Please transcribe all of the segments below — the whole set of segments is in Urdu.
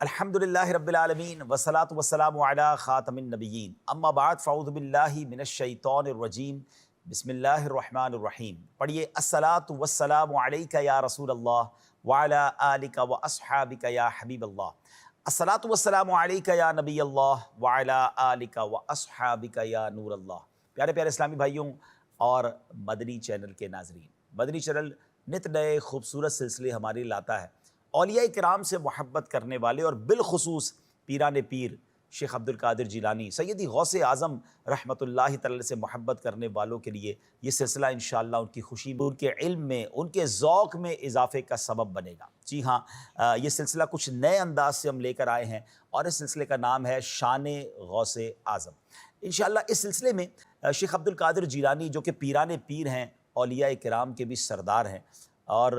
الحمدللہ رب العالمین والصلاة والسلام علی خاتم النبیین اما بعد فاعوذ باللہ من الشیطان الرجیم بسم اللہ الرحمن الرحیم۔ پڑھیے الصلاۃ والسلام علیک یا رسول اللہ وعلی آلک واصحابک یا حبیب اللہ۔ الصلاۃ والسلام علیک یا نبی اللہ وعلی آلک واصحابک یا نور اللہ۔ پیارے پیارے اسلامی بھائیوں اور مدنی چینل کے ناظرین، مدنی چینل نت نئے خوبصورت سلسلے ہمارے لاتا ہے۔ اولیاء کرام سے محبت کرنے والے اور بالخصوص پیران پیر شیخ عبد القادر جیلانی سیدی غوث اعظم رحمۃ اللہ تعالی سے محبت کرنے والوں کے لیے یہ سلسلہ انشاءاللہ ان کی خوشی میں، ان کے علم میں، ان کے ذوق میں اضافے کا سبب بنے گا۔ جی ہاں، یہ سلسلہ کچھ نئے انداز سے ہم لے کر آئے ہیں اور اس سلسلے کا نام ہے شان غوث اعظم۔ انشاءاللہ اس سلسلے میں شیخ عبد القادر جیلانی جو کہ پیران پیر ہیں، اولیاء کرام کے بھی سردار ہیں اور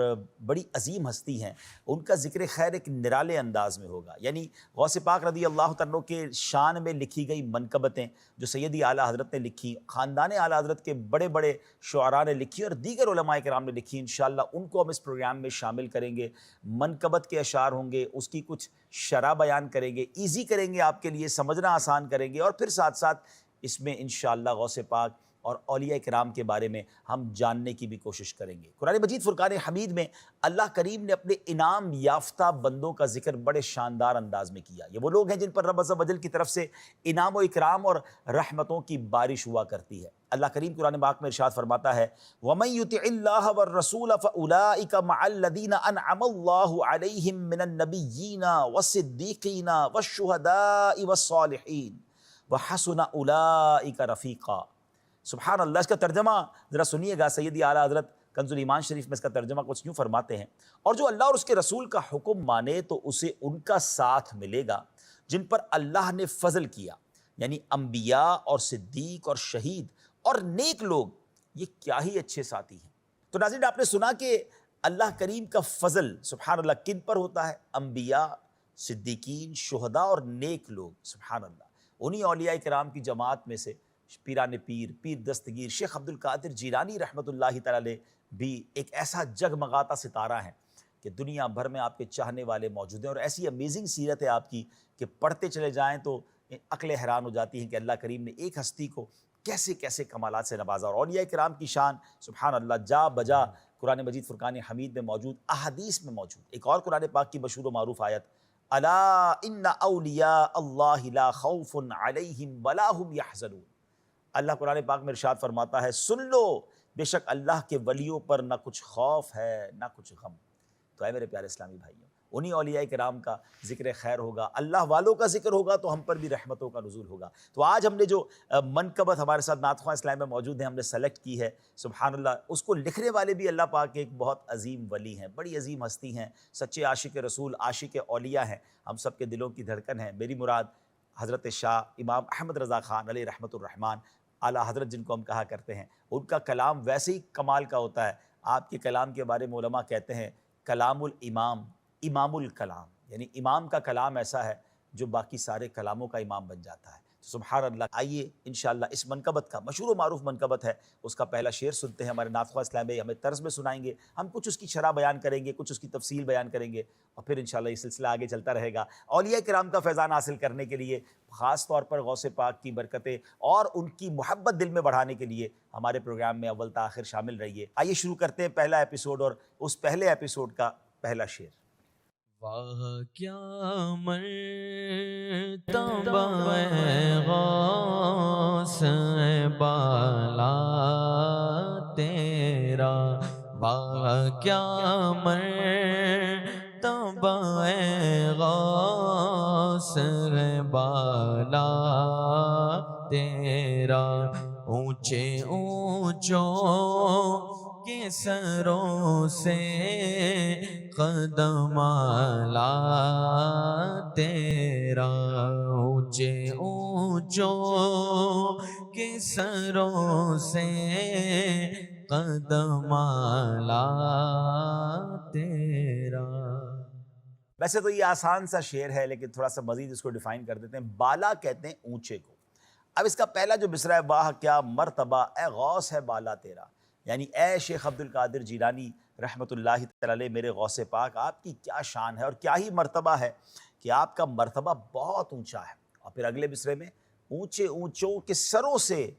بڑی عظیم ہستی ہیں، ان کا ذکر خیر ایک نرالے انداز میں ہوگا۔ یعنی غوث پاک رضی اللہ تعالیٰ عنہ کے شان میں لکھی گئی منقبتیں جو سیدی اعلیٰ حضرت نے لکھی، خاندان اعلیٰ حضرت کے بڑے بڑے شعراء نے لکھی اور دیگر علماء کرام نے لکھی، انشاءاللہ ان کو ہم اس پروگرام میں شامل کریں گے۔ منقبت کے اشعار ہوں گے، اس کی کچھ شرح بیان کریں گے، ایزی کریں گے، آپ کے لیے سمجھنا آسان کریں گے، اور پھر ساتھ ساتھ اس میں انشاءاللہ غوث پاک اور اولیاء کرام کے بارے میں ہم جاننے کی بھی کوشش کریں گے۔ قرآن مجید فرقان حمید میں اللہ کریم نے اپنے انعام یافتہ بندوں کا ذکر بڑے شاندار انداز میں کیا۔ یہ وہ لوگ ہیں جن پر رب عز و جل کی طرف سے انعام و اکرام اور رحمتوں کی بارش ہوا کرتی ہے۔ اللہ کریم قرآن پاک میں ارشاد فرماتا ہے وَمَن يُطِعِ اللَّهَ وَالرَّسُولَ فَأُولَٰئِكَ مَعَ الَّذِينَ أَنْعَمَ اللَّهُ عَلَيْهِم مِّنَ النَّبِيِّينَ وَالصِّدِّيقِينَ وَالشُّهَدَاءِ وَالصَّالِحِينَ وَحَسُنَ أُولَٰئِكَ رَفِيقًا۔ سبحان اللہ، اس کا ترجمہ ذرا سنیے گا۔ سیدی اعلیٰ حضرت کنز الایمان شریف میں اس کا ترجمہ کچھ یوں فرماتے ہیں، اور جو اللہ اور اس کے رسول کا حکم مانے تو اسے ان کا ساتھ ملے گا جن پر اللہ نے فضل کیا، یعنی انبیاء اور صدیق اور شہید اور نیک لوگ، یہ کیا ہی اچھے ساتھی ہیں۔ تو ناظرین، آپ نے سنا کہ اللہ کریم کا فضل سبحان اللہ کن پر ہوتا ہے؟ انبیاء، صدیقین، شہداء اور نیک لوگ، سبحان اللہ۔ انہی اولیاء کرام کی جماعت میں سے پیران پیر، پیر دستگیر شیخ عبد القادر جیلانی رحمۃ اللہ تعالی بھی ایک ایسا جگمگاتا ستارہ ہیں کہ دنیا بھر میں آپ کے چاہنے والے موجود ہیں، اور ایسی امیزنگ سیرت ہے آپ کی کہ پڑھتے چلے جائیں تو عقلیں حیران ہو جاتی ہیں کہ اللہ کریم نے ایک ہستی کو کیسے کیسے کمالات سے نوازا۔ اور اولیاء کرام کی شان سبحان اللہ جا بجا قرآن مجید فرقان حمید میں موجود، احادیث میں موجود۔ ایک اور قرآن پاک کی مشہور و معروف آیت الا ان اولیاء اللہ لا خوف علیہم ولا هم یحزنون۔ اللہ قرآن پاک میں ارشاد فرماتا ہے سن لو، بے شک اللہ کے ولیوں پر نہ کچھ خوف ہے نہ کچھ غم۔ تو اے میرے پیارے اسلامی بھائیوں، انہی اولیاء کرام کا ذکر خیر ہوگا، اللہ والوں کا ذکر ہوگا تو ہم پر بھی رحمتوں کا نزول ہوگا۔ تو آج ہم نے جو منقبت ہمارے ساتھ نعت خواں اسلام میں موجود ہیں، ہم نے سلیکٹ کی ہے، سبحان اللہ، اس کو لکھنے والے بھی اللہ پاک کے ایک بہت عظیم ولی ہیں، بڑی عظیم ہستی ہیں، سچے عاشق رسول، عاشق اولیاء ہیں، ہم سب کے دلوں کی دھڑکن ہیں۔ میری مراد حضرت شاہ امام احمد رضا خان علیہ رحمۃ الرحمن اعلیٰ حضرت جن کو ہم کہا کرتے ہیں۔ ان کا کلام ویسے ہی کمال کا ہوتا ہے۔ آپ کے کلام کے بارے میں علماء کہتے ہیں کلام الامام امام الکلام، یعنی امام کا کلام ایسا ہے جو باقی سارے کلاموں کا امام بن جاتا ہے۔ تو سبحان اللہ، آئیے انشاءاللہ اس منقبت کا، مشہور و معروف منقبت ہے، اس کا پہلا شعر سنتے ہیں۔ ہمارے نعت خواں اسلام میں ہمیں طرز میں سنائیں گے، ہم کچھ اس کی شرح بیان کریں گے، کچھ اس کی تفصیل بیان کریں گے، اور پھر انشاءاللہ یہ سلسلہ آگے چلتا رہے گا۔ اولیاء کرام کا فیضان حاصل کرنے کے لیے، خاص طور پر غوث پاک کی برکتیں اور ان کی محبت دل میں بڑھانے کے لیے ہمارے پروگرام میں اول تا آخر شامل رہیے۔ آئیے شروع کرتے ہیں پہلا ایپیسوڈ، اور اس پہلے ایپیسوڈ کا پہلا شعر۔ واہ کیا مرتبہ ہے غوث بالا تیرا، واہ کیا مرتبہ ہے غوث بالا تیرا، اونچے اونچوں کے سروں سے قدم اعلیٰ تیرا، اونچے اونچوں کے سروں سے قدم اعلیٰ تیرا۔ ویسے تو یہ آسان سا شعر ہے، لیکن تھوڑا سا مزید اس کو ڈیفائن کر دیتے ہیں۔ بالا کہتے ہیں اونچے کو۔ اب اس کا پہلا جو مصرع ہے، واہ کیا مرتبہ اے غوث ہے بالا تیرا، یعنی اے شیخ عبد القادر جیلانی رحمۃ اللہ تعالی علیہ، میرے غوث پاک، آپ کی کیا شان ہے اور کیا ہی مرتبہ ہے کہ آپ کا مرتبہ بہت اونچا ہے. اور پھر اگلے مصرعے میں اونچے اونچوں کے سروں سے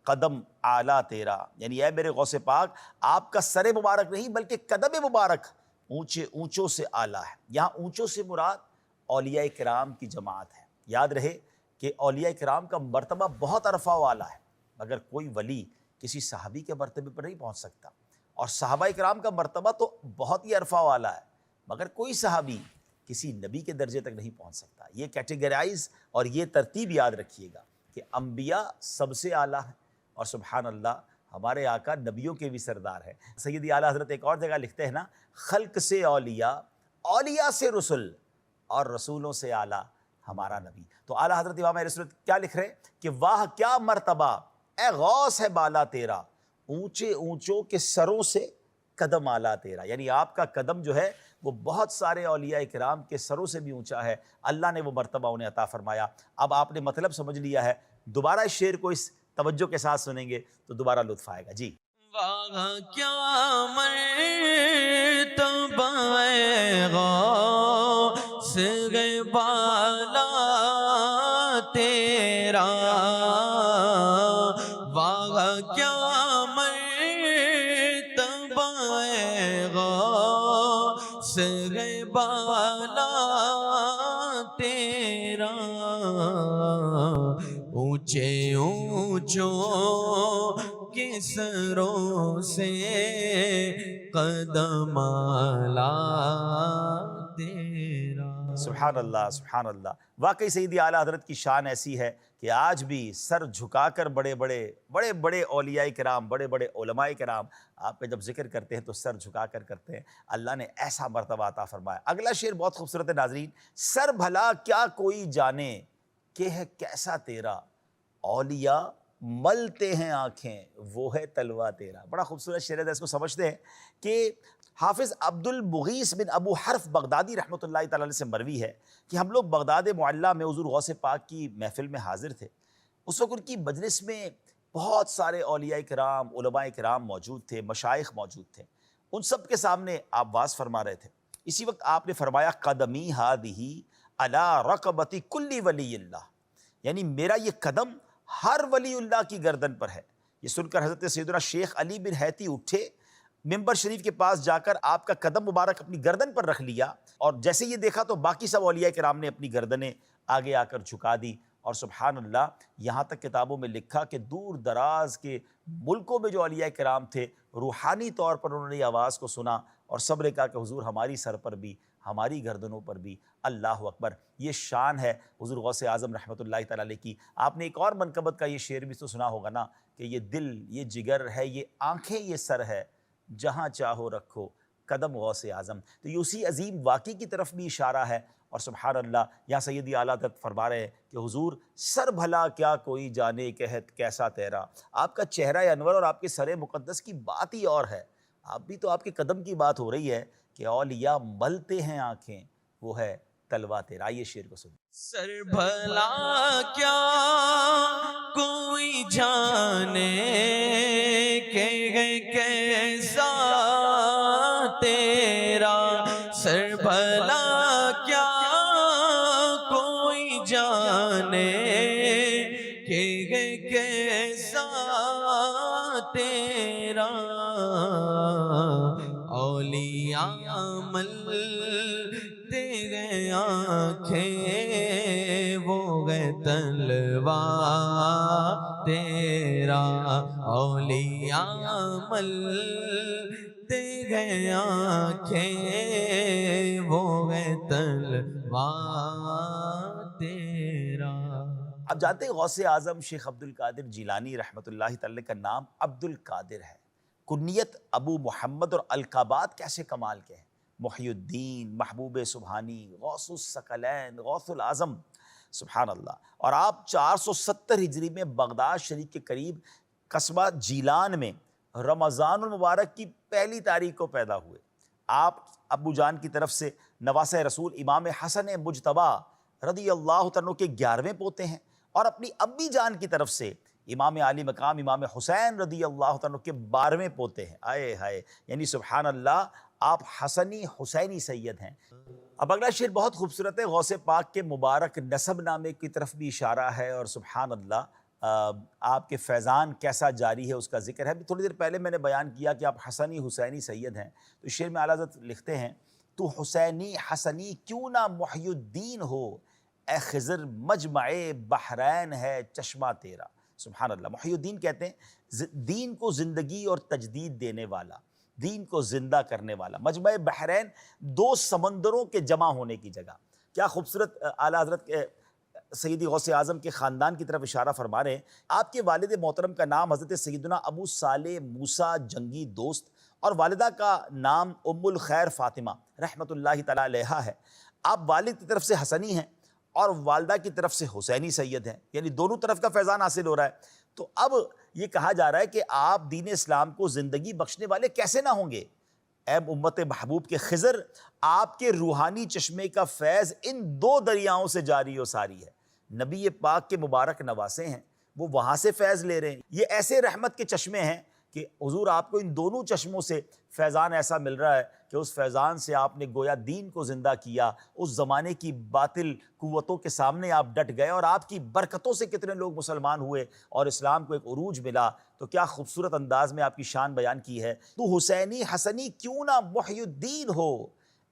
قدم اعلیٰ تیرا، یعنی اے میرے غوث پاک آپ کا سر مبارک نہیں بلکہ قدم مبارک اونچے اونچوں سے اعلیٰ ہے. یہاں اونچوں سے مراد اولیاء کرام کی جماعت ہے. یاد رہے کہ اولیاء کرام کا مرتبہ بہت عرفہ و اعلیٰ ہے، مگر کوئی ولی کسی صحابی کے مرتبے پر نہیں پہنچ سکتا، اور صحابہ کرام کا مرتبہ تو بہت ہی عرفہ و اعلیٰ ہے، مگر کوئی صحابی کسی نبی کے درجے تک نہیں پہنچ سکتا. یہ کیٹیگرائز اور یہ ترتیب یاد رکھیے گا کہ انبیاء سب سے اعلیٰ ہیں، اور سبحان اللہ ہمارے آقا نبیوں کے بھی سردار ہیں. سیدی اعلیٰ حضرت ایک اور جگہ لکھتے ہیں نا، خلق سے اولیاء، اولیاء سے رسول، اور رسولوں سے اعلیٰ ہمارا نبی. تو اعلیٰ حضرت امام اہل سنت کیا لکھ رہے ہیں کہ واہ کیا مرتبہ اے غوث ہے بالا تیرا، اونچے اونچوں کے سروں سے قدم اعلیٰ تیرا، یعنی آپ کا قدم جو ہے وہ بہت سارے اولیاء کرام کے سروں سے بھی اونچا ہے. اللہ نے وہ مرتبہ انہیں عطا فرمایا. اب آپ نے مطلب سمجھ لیا ہے، دوبارہ اس شعر کو اس توجہ کے ساتھ سنیں گے تو دوبارہ لطف آئے گا. جی واہ کیا مرتبہ ہے غوث بالا تیرا، واہ کیا مرتبہ ہے غوث بالا تیرا، اونچے اونچوں کے سروں سے قدم اعلیٰ تیرا. سبحان اللہ سبحان اللہ. واقعی سیدی اعلیٰ حضرت کی شان ایسی ہے کہ آج بھی سر جھکا کر بڑے بڑے اولیاء کرام، بڑے بڑے علماء کرام آپ پہ جب ذکر کرتے ہیں تو سر جھکا کر کرتے ہیں. اللہ نے ایسا مرتبہ عطا فرمایا. اگلا شعر بہت خوبصورت ہے ناظرین، سر بھلا کیا کوئی جانے کہ ہے کیسا تیرا، اولیاء ملتے ہیں آنکھیں وہ ہے تلوا تیرا. بڑا خوبصورت شعر ہے. اس کو سمجھتے ہیں کہ حافظ عبد المغیث بن ابو حرف بغدادی رحمۃ اللہ تعالی علیہ سے مروی ہے کہ ہم لوگ بغداد معلیٰ میں حضور غوث پاک کی محفل میں حاضر تھے. اس وقت ان کی مجلس میں بہت سارے اولیاء کرام، علماء کرام موجود تھے، مشائخ موجود تھے. ان سب کے سامنے آپ واز فرما رہے تھے. اسی وقت آپ نے فرمایا قدمی ہادہی علی رقبتی کل ولی اللہ، یعنی میرا یہ قدم ہر ولی اللہ کی گردن پر ہے. یہ سن کر حضرت سیدنا شیخ علی بن حیتی اٹھے، ممبر شریف کے پاس جا کر آپ کا قدم مبارک اپنی گردن پر رکھ لیا، اور جیسے یہ دیکھا تو باقی سب اولیاء کرام نے اپنی گردنیں آگے آ کر جھکا دی. اور سبحان اللہ یہاں تک کتابوں میں لکھا کہ دور دراز کے ملکوں میں جو اولیاء کرام تھے روحانی طور پر انہوں نے یہ آواز کو سنا اور سب نے کہا کہ حضور ہماری سر پر بھی، ہماری گردنوں پر بھی. اللہ اکبر. یہ شان ہے حضور غوث اعظم رحمۃ اللہ تعالی علیہ کی. آپ نے ایک اور منقبت کا یہ شعر بھی تو سنا ہوگا نا کہ یہ دل، یہ جگر ہے، یہ آنکھیں، یہ سر ہے، جہاں چاہو رکھو قدم غوث اعظم. تو یہ اسی عظیم واقعے کی طرف بھی اشارہ ہے. اور سبحان اللہ یہاں سیدی اعلیٰ حضرت فرما رہے ہیں کہ حضور سر بھلا کیا کوئی جانے کہت کیسا تیرا. آپ کا چہرہ انور اور آپ کے سر مقدس کی بات ہی اور ہے. آپ بھی تو آپ کے قدم کی بات ہو رہی ہے کہ اولیاء ملتے ہیں آنکھیں وہ ہے تلوا تیرا. آئیے شعر کو سنیں. سر بھلا کیا کوئی جانے کہ کیسا تیرا، سر بھلا کیا کوئی جانے کہ کیسا تیرا، اولیاء ملتے گئے آنکھیں وہ گئے تلوا تیرا، اولیاء ملتے گئے آنکھیں وہ گئے تلوا تیرا. اب جانتے ہیں غوث اعظم شیخ عبد القادر جیلانی رحمۃ اللہ تعالی کا نام عبد القادر ہے، کنیت ابو محمد، اور القابات کیسے کمال کے ہیں، محی الدین، محبوب سبحانی، غوث الثقلین، غوث العظم. سبحان اللہ. اور آپ 470 ہجری میں بغداد شریف کے قریب قصبہ جیلان میں رمضان المبارک کی پہلی تاریخ کو پیدا ہوئے. آپ ابو جان کی طرف سے نواسہ رسول امام حسن مجتبیٰ رضی اللہ عنہ کے 11ویں پوتے ہیں، اور اپنی امی جان کی طرف سے امام عالی مقام امام حسین رضی اللہ عنہ کے 12ویں پوتے ہیں. آئے ہائے، یعنی سبحان اللہ آپ حسنی حسینی سید ہیں۔ اب اگلا شعر بہت خوبصورت ہے، غوث پاک کے مبارک نسب نامے کی طرف بھی اشارہ ہے، اور سبحان اللہ آپ کے فیضان کیسا جاری ہے اس کا ذکر ہے۔ تھوڑی دیر پہلے میں نے بیان کیا کہ آپ حسنی حسینی سید ہیں، تو شعر میں اعلیٰ حضرت لکھتے ہیں تو حسینی حسنی کیوں نہ محی الدین ہو، اے خضر مجمع بحرین ہے چشمہ تیرا۔ سبحان اللہ، محی الدین کہتے ہیں دین کو زندگی اور تجدید دینے والا، دین کو زندہ کرنے والا۔ مجمع بحرین دو سمندروں کے جمع ہونے کی جگہ۔ کیا خوبصورت اعلیٰ حضرت کے سیدی غوث اعظم کے خاندان کی طرف اشارہ فرما رہے ہیں۔ آپ کے والد محترم کا نام حضرت سیدنا ابو صالح موسیٰ جنگی دوست، اور والدہ کا نام ام الخیر فاطمہ رحمۃ اللہ تعالی علیہا ہے۔ آپ والد کی طرف سے حسنی ہیں اور والدہ کی طرف سے حسینی سید ہیں، یعنی دونوں طرف کا فیضان حاصل ہو رہا ہے۔ تو اب یہ کہا جا رہا ہے کہ آپ دین اسلام کو زندگی بخشنے والے کیسے نہ ہوں گے؟ اے امت محبوب کے خضر، آپ کے روحانی چشمے کا فیض ان دو دریاؤں سے جاری و ساری ہے۔ نبی پاک کے مبارک نواسے ہیں، وہ وہاں سے فیض لے رہے ہیں۔ یہ ایسے رحمت کے چشمے ہیں کہ حضور آپ کو ان دونوں چشموں سے فیضان ایسا مل رہا ہے کہ اس فیضان سے آپ نے گویا دین کو زندہ کیا، اس زمانے کی باطل قوتوں کے سامنے آپ ڈٹ گئے، اور آپ کی برکتوں سے کتنے لوگ مسلمان ہوئے اور اسلام کو ایک عروج ملا۔ تو کیا خوبصورت انداز میں آپ کی شان بیان کی ہے۔ تو حسینی حسنی کیوں نہ محی الدین ہو،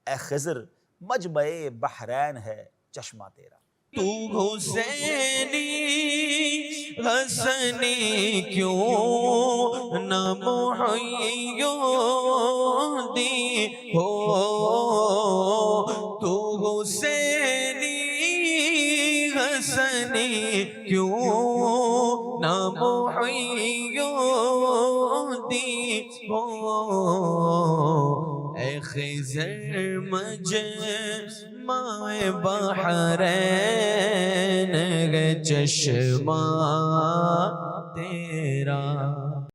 اے خضر مجمع بحرین ہے چشمہ تیرا۔ تو حسینی حسنی کیوں نہ محی الدین ہو، تو حسینی حسنی کیوں نہ محی الدین ہو، اے خضر مجمع بحرین ہے چشمہ تیرا۔